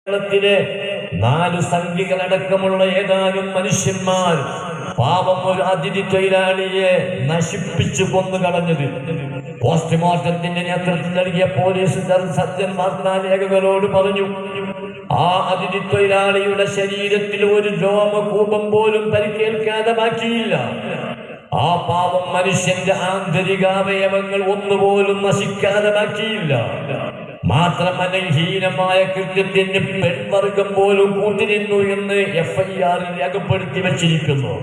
കേരളത്തിലെ 4 സംഘികളടക്കമുള്ള ഏതാനും മനുഷ്യന്മാർ പാവം ഒരു അതിഥി തൊഴിലാളിയെ നശിപ്പിച്ചു കൊന്നു കളഞ്ഞത് പോസ്റ്റ്മോർട്ടത്തിന്റെ നേതൃത്വം നൽകിയ പോലീസ് സർജൻ വാർത്താലേഖകരോട് പറഞ്ഞു. ആ അതിഥി തൊഴിലാളിയുടെ ശരീരത്തിൽ ഒരു രോമകൂപം പോലും പരിക്കേൽക്കാതെ ബാക്കിയില്ല. ആ പാവം മനുഷ്യന്റെ ആന്തരികാവയവങ്ങൾ ഒന്നുപോലും നശിക്കാതെ ബാക്കിയില്ല. മാത്രമല്ല, ഹീനമായ കൃത്യത്തിന് പെൺവർഗം പോലും കൂട്ടിനിന്നു എന്ന് FIR രേഖപ്പെടുത്തി വച്ചിരിക്കുന്നു.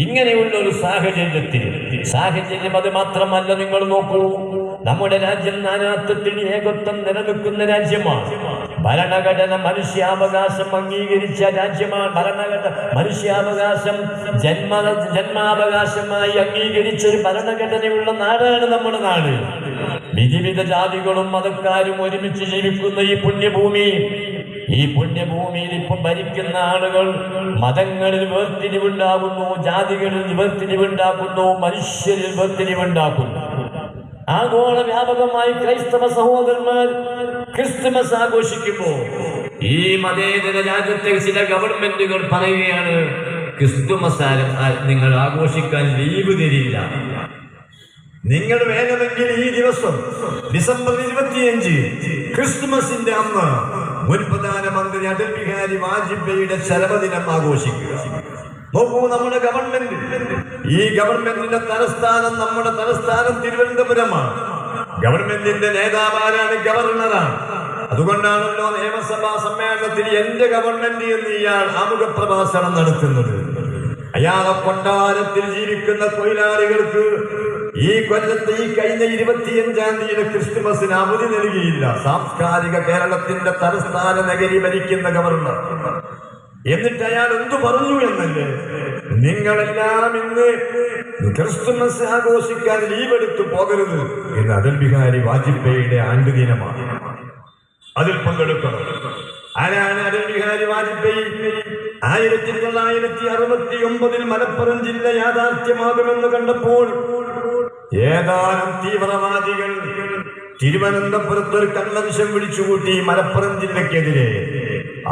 ഇങ്ങനെയുള്ള ഒരു സാഹചര്യം അത് മാത്രമല്ല. നിങ്ങൾ നോക്കൂ, നമ്മുടെ രാജ്യം നാനാത്വത്തിൽ ഏകത്വം നിലനിൽക്കുന്ന രാജ്യമാണ്. ഭരണഘടന മനുഷ്യാവകാശം അംഗീകരിച്ച രാജ്യമാണ്. മനുഷ്യാവകാശം ജന്മാവകാശമായി അംഗീകരിച്ച ഒരു ഭരണഘടനയുള്ള നാടാണ് നമ്മുടെ നാട്. വിവിധ ജാതികളും മതക്കാരും ഒരുമിച്ച് ജീവിക്കുന്ന ഈ പുണ്യഭൂമിയിൽ ഇപ്പം ഭരിക്കുന്ന ആളുകൾ മതങ്ങളിൽ വേർതിരിവുണ്ടാകുന്നു, ജാതികളിൽ വേർതിരിവുണ്ടാക്കുന്നു, മനുഷ്യരിൽ വേർതിരിവുണ്ടാക്കുന്നു. ആഗോള വ്യാപകമായി ക്രൈസ്തവ സഹോദരന്മാർ ക്രിസ്തുമസ് ആഘോഷിക്കുമ്പോൾ ഈ മതേതര രാജ്യത്തെ ചില ഗവൺമെന്റുകൾ പറയുകയാണ്, ക്രിസ്തുമസ് നിങ്ങൾ ആഘോഷിക്കാൻ ലീവ് തരില്ല. നിങ്ങൾ വേണമെങ്കിൽ ഈ ദിവസം ഡിസംബർ 25 ക്രിസ്തുമസിന്റെ അന്ന് മുൻ പ്രധാനമന്ത്രി അടൽ ബിഹാരി വാജ്പേയിയുടെ ചരമദിനം ആഘോഷിക്കുക. നോക്കൂ, നമ്മുടെ ഗവൺമെന്റ്, ഈ ഗവൺമെന്റിന്റെ തലസ്ഥാനം, നമ്മുടെ തലസ്ഥാനം തിരുവനന്തപുരമാണ്. ഗവൺമെന്റിന്റെ നേതാവാരാണ്? ഗവർണറാണ്. അതുകൊണ്ടാണല്ലോ നിയമസഭാ സമ്മേളനത്തിൽ എന്റെ ഗവൺമെന്റ് എന്ന് ഇയാൾ ആമുഖ പ്രഭാഷണം നടത്തുന്നത്. അയാളെ കൊട്ടാരത്തിൽ ജീവിക്കുന്ന തൊഴിലാളികൾക്ക് ഈ കൊല്ലത്ത് ഈ കഴിഞ്ഞ 25-ാം തീയതി ക്രിസ്തുമസിന് അവധി നൽകിയില്ല. സാംസ്കാരിക കേരളത്തിന്റെ തലസ്ഥാന നഗരി ഭരിക്കുന്ന ഗവർണർ. എന്നിട്ട് അയാൾ എന്തു പറഞ്ഞു എന്നല്ലേ, നിങ്ങളെല്ലാം ഇന്ന് ക്രിസ്തുമസ് ആഘോഷിക്കാൻ ലീവ് എടുത്തു പോകരുത് എന്ന്. അടൽ ബിഹാരി വാജ്പേയിയുടെ ആണ്ടുദിനമാണ്, അതിൽ പങ്കെടുക്കണം. ആരാണ് അടൽ ബിഹാരി വാജ്പേയി? 1969 മലപ്പുറം ജില്ല യാഥാർത്ഥ്യമാകുമെന്ന് കണ്ടപ്പോൾ ഏതാനും തീവ്രവാദികൾ തിരുവനന്തപുരത്ത് ഒരു കൺവെൻഷൻ വിളിച്ചുകൂട്ടി മലപ്പുറം ജില്ലക്കെതിരെ.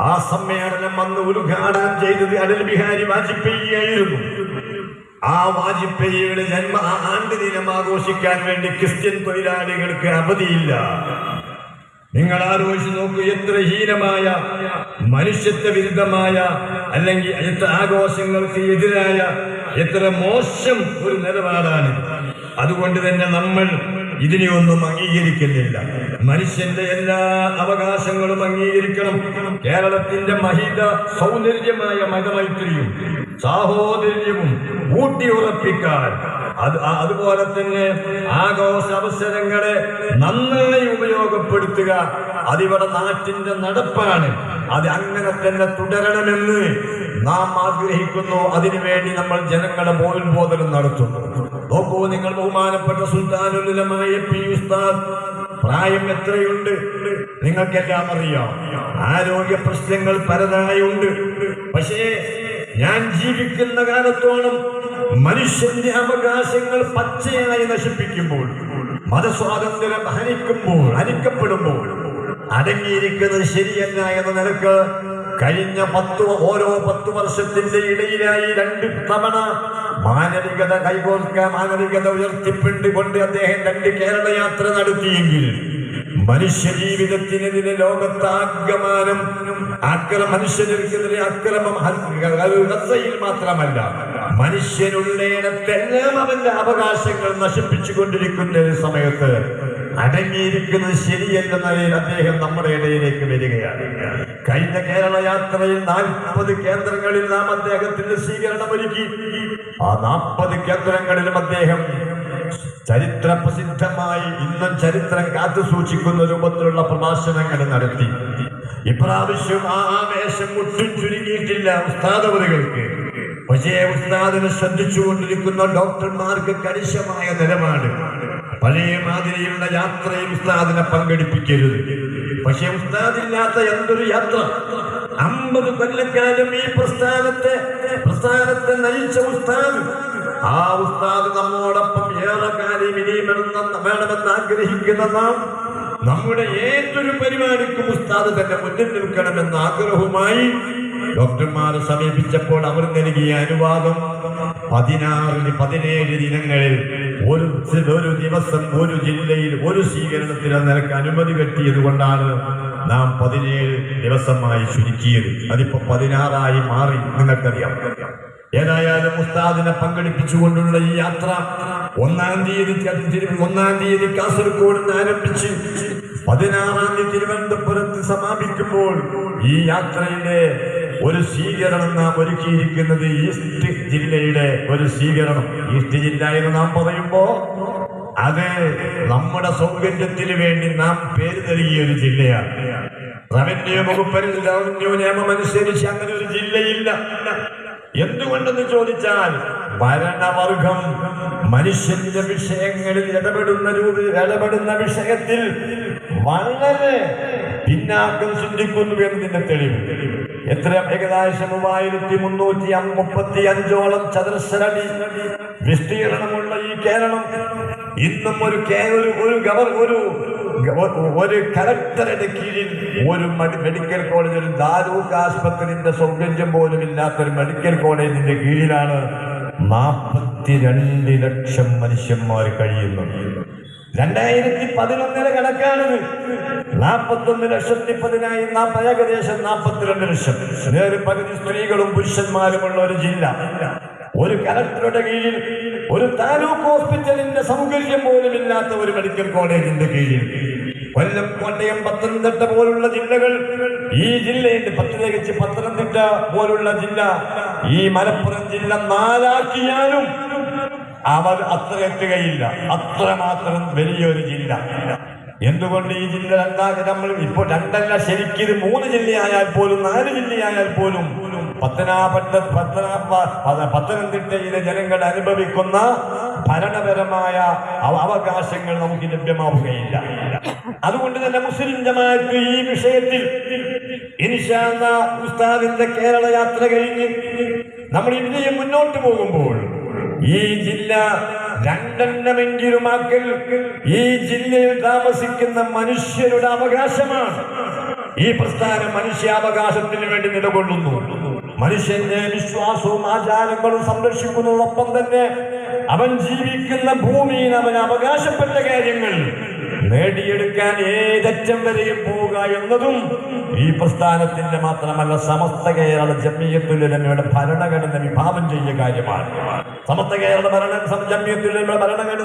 ആ സമ്മേളനം അന്ന് ഉദ്ഘാടനം ചെയ്തത് അടൽ ബിഹാരി വാജ്പേയി ആയിരുന്നു. ആ വാജ്പേയിയുടെ ആണ്ടുദിനം ആഘോഷിക്കാൻ വേണ്ടി ക്രിസ്ത്യൻ തൊഴിലാളികൾക്ക് അവധിയില്ല. നിങ്ങൾ ആലോചിച്ച് നോക്കൂ, എത്ര ഹീനമായ, മനുഷ്യത്വ വിരുദ്ധമായ, അല്ലെങ്കിൽ എത്ര ആഘോഷങ്ങൾക്ക് എതിരായ, എത്ര മോശം ഒരു നിലപാടാണ്. അതുകൊണ്ട് തന്നെ നമ്മൾ ഇതിനെയൊന്നും അംഗീകരിക്കുന്നില്ല. മനുഷ്യന്റെ എല്ലാ അവകാശങ്ങളും അംഗീകരിക്കണം. കേരളത്തിന്റെ മഹിത സൗന്ദര്യമായ മതമൈത്രിയും സാഹോദര്യവും ഊട്ടിയുറപ്പിക്കാൻ, അതുപോലെ തന്നെ ആഘോഷ അവസരങ്ങളെ നന്നായി ഉപയോഗപ്പെടുത്തുക, അതിവിടെ നാട്ടിന്റെ നടപ്പാണ്. അത് അങ്ങനെ തന്നെ തുടരണമെന്ന് നാം ആഗ്രഹിക്കുന്നു. അതിനുവേണ്ടി നമ്മൾ ജനങ്ങളെ ബോധനം നടത്തുന്നു. നോക്കൂ, നിങ്ങൾ ബഹുമാനപ്പെട്ട സുൽത്താനുൽ ഉലമ AP ഉസ്താദ് പ്രായം എത്രയുണ്ട്? നിങ്ങൾക്കെല്ലാം അറിയാം. ആരോഗ്യ പ്രശ്നങ്ങൾ പലതായുണ്ട്. പക്ഷേ ഞാൻ ജീവിക്കുന്ന കാലത്തോളം മനുഷ്യന്റെ അവകാശങ്ങൾ പച്ചയായി നശിപ്പിക്കുമ്പോൾ, മതസ്വാതന്ത്ര്യം ഹനിക്കപ്പെടുമ്പോൾ അടങ്ങിയിരിക്കുന്നത് ശരിയല്ല എന്ന നിലക്ക് കഴിഞ്ഞ ഓരോ 10 വർഷത്തിന്റെ ഇടയിലായി 2 തവണ മാനവികത ഉയർത്തിപ്പിണ്ടുകൊണ്ട് അദ്ദേഹം 2 കേരള യാത്ര നടത്തിയെങ്കിൽ മനുഷ്യ ജീവിതത്തിനെതിരെ ലോകത്താകമാനം മനുഷ്യർക്കെതിരെ അക്രമം ഗസയിൽ മാത്രമല്ല, മനുഷ്യനുള്ളയിടത്തെല്ലാം അവന്റെ അവകാശങ്ങൾ നശിപ്പിച്ചു കൊണ്ടിരിക്കുന്ന ഒരു സമയത്ത് അടങ്ങിയിരിക്കുന്നത് ശരിയല്ലെന്ന നിലയിൽ അദ്ദേഹം നമ്മുടെ ഇടയിലേക്ക് വരികയാണ്. കഴിഞ്ഞ കേരള യാത്രയിൽ 40 കേന്ദ്രങ്ങളിൽ നാം അദ്ദേഹത്തിന്റെ സ്വീകരണം ഒരുക്കി. ആ 40 കേന്ദ്രങ്ങളിലും അദ്ദേഹം ചരിത്ര പ്രസിദ്ധമായി ഇന്നും ചരിത്രം കാത്തു സൂക്ഷിക്കുന്ന രൂപത്തിലുള്ള പ്രഭാഷണങ്ങൾ നടത്തി. ഇപ്രാവശ്യം ആ ആവേശം ഒട്ടും ചുരുങ്ങിയിട്ടില്ല ഉസ്താദവറുകൾക്ക്. പക്ഷേ ഉസ്താദിനെ ശ്രദ്ധിച്ചുകൊണ്ടിരിക്കുന്ന ഡോക്ടർമാർക്ക് കണിശമായ നിലപാട്. പഴയ മാതിരിയുള്ള യാത്രയിൽ ഉസ്താദിനെ പങ്കെടുപ്പിക്കരുത്. പക്ഷെ ഉസ്താദില്ലാത്ത എന്തൊരു യാത്ര! 50 കൊല്ലക്കാലം ഈ പ്രസ്ഥാനത്തെ നയിച്ച ഉസ്താദ്, ആ ഉസ്താദ് നമ്മോടൊപ്പം ഏറെ കാലം ഇനിയും വേണമെന്ന് ആഗ്രഹിക്കുന്ന നാം നമ്മുടെ ഏതൊരു പരിപാടിക്കും ഉസ്താദ് തന്നെ മുന്നിൽ നിൽക്കണമെന്ന ആഗ്രഹവുമായി ഡോക്ടർമാരെ സമീപിച്ചപ്പോൾ അവർ നൽകിയ അനുവാദം 16-17 ദിനങ്ങളിൽ ഒരു ദിവസം ഒരു ജില്ലയിൽ ഒരു സ്വീകരണത്തിന് നിനക്ക് അനുമതി കിട്ടിയത് കൊണ്ടാണ് നാം 17 ദിവസമായി ചുരുക്കിയത്. അതിപ്പോ 16 മാറി, നിങ്ങൾക്കറിയാം. ഏതായാലും ഉസ്താദിനെ പങ്കെടുപ്പിച്ചുകൊണ്ടുള്ള ഈ യാത്ര 1-ാം തീയതി കാസർഗോഡ് നിന്ന് ആരംഭിച്ച് 16-ാം തീയതി തിരുവനന്തപുരത്ത് സമാപിക്കുമ്പോൾ ഈ യാത്രയുടെ ഒരു സ്വീകരണം നാം ഒരുക്കിയിരിക്കുന്നത് ഈസ്റ്റ് ജില്ലയുടെ ഒരു സ്വീകരണം. ഈസ്റ്റ് ജില്ല എന്ന് നാം പറയുമ്പോ അത് നമ്മുടെ സൗകര്യത്തിന് വേണ്ടി നാം പേര് നൽകിയ ഒരു ജില്ലയാണ്. റവന്യൂ വകുപ്പിൽ റവന്യൂ നിയമമനുസരിച്ച് അങ്ങനെ ഒരു ജില്ലയില്ല. എന്തുകൊണ്ടെന്ന് ചോദിച്ചാൽ ഭരണവർഗം മനുഷ്യന്റെ വിഷയങ്ങളിൽ ഇടപെടുന്ന വിഷയത്തിൽ വളരെ പിന്നാക്കം ചിന്തിക്കുന്നു എന്നതിന്റെ തെളിവ് എത്ര? ഏകദേശം 3335 ചതുരശ്രടി വിസ്തീർണമുള്ള ഈ കേരളം ഇന്നും ഒരു കലക്ടറുടെ കീഴിൽ ഒരു മെഡിക്കൽ കോളേജ്, ഒരു താലൂക്ക് ആശുപത്രിന്റെ സൗകര്യം പോലും ഇല്ലാത്തൊരു മെഡിക്കൽ കോളേജിന്റെ കീഴിലാണ് 42 ലക്ഷം മനുഷ്യന്മാർ കഴിയുന്നത്. 2011 കണക്കാണിത്. 41,10,10,000, ഏകദേശം 42 ലക്ഷം. പകുതി സ്ത്രീകളും പുരുഷന്മാരുമുള്ള ഒരു ജില്ല. ഒരു കലക്ടറുടെ കീഴിൽ ഒരു താലൂക്ക് ഹോസ്പിറ്റലിന്റെ സൗകര്യം പോലും ഇല്ലാത്ത ഒരു മെഡിക്കൽ കോളേജിന്റെ കീഴിൽ കൊല്ലം, കോട്ടയം, പത്തനംതിട്ട പോലുള്ള ജില്ലകൾ, ഈ ജില്ലയുടെ പ്രത്യേകിച്ച് പത്തനംതിട്ട പോലുള്ള ജില്ല, ഈ മലപ്പുറം ജില്ല 4ആക്കിയാലും അവർ അത്ര എത്തുകയില്ല. അത്രമാത്രം വലിയൊരു ജില്ല. എന്തുകൊണ്ട് ഈ ജില്ല നമ്മൾ ഇപ്പോൾ 2 ശരിക്കും 3 ജില്ലയായാൽ പോലും 4 ജില്ലയായാൽ പോലും പത്തനംതിട്ടയിലെ ജനങ്ങൾ അനുഭവിക്കുന്ന ഭരണപരമായ അവകാശങ്ങൾ നമുക്ക് ലഭ്യമാവുകയില്ല. അതുകൊണ്ട് തന്നെ മുസ്ലിം ജമാഅത്ത് ഈ വിഷയത്തിൽ ഇൻഷാ അല്ലാഹ് ഉസ്താദിന്റെ കേരള യാത്ര കഴിഞ്ഞ് നമ്മൾ ഇന്ത്യയെ മുന്നോട്ട് പോകുമ്പോൾ ഈ ജില്ല 2 ആക്കൽ ഈ ജില്ലയിൽ താമസിക്കുന്ന മനുഷ്യരുടെ അവകാശമാണ്. ഈ പ്രസ്ഥാനം മനുഷ്യാവകാശത്തിന് വേണ്ടി നിലകൊള്ളുന്നു. മനുഷ്യന്റെ വിശ്വാസവും ആചാരങ്ങളും സംരക്ഷിക്കുന്നതോടൊപ്പം തന്നെ അവൻ ജീവിക്കുന്ന ഭൂമിയിൽ അവൻ അവകാശപ്പെട്ട കാര്യങ്ങൾ നേടിയെടുക്കാൻ ഏതറ്റം വരെയും പോവുക എന്നതും ഈ പ്രസ്ഥാനത്തിന്റെ മാത്രമല്ല സമസ്ത കേരള ജംഇയ്യത്തുൽ ഉലമയുടെ ഭരണഘടന വിഭാവനം ചെയ്യ കാര്യമാണ്. സമസ്ത കേരള ജംഇയ്യത്തുൽ ഉലമയുടെ ഭരണഘടന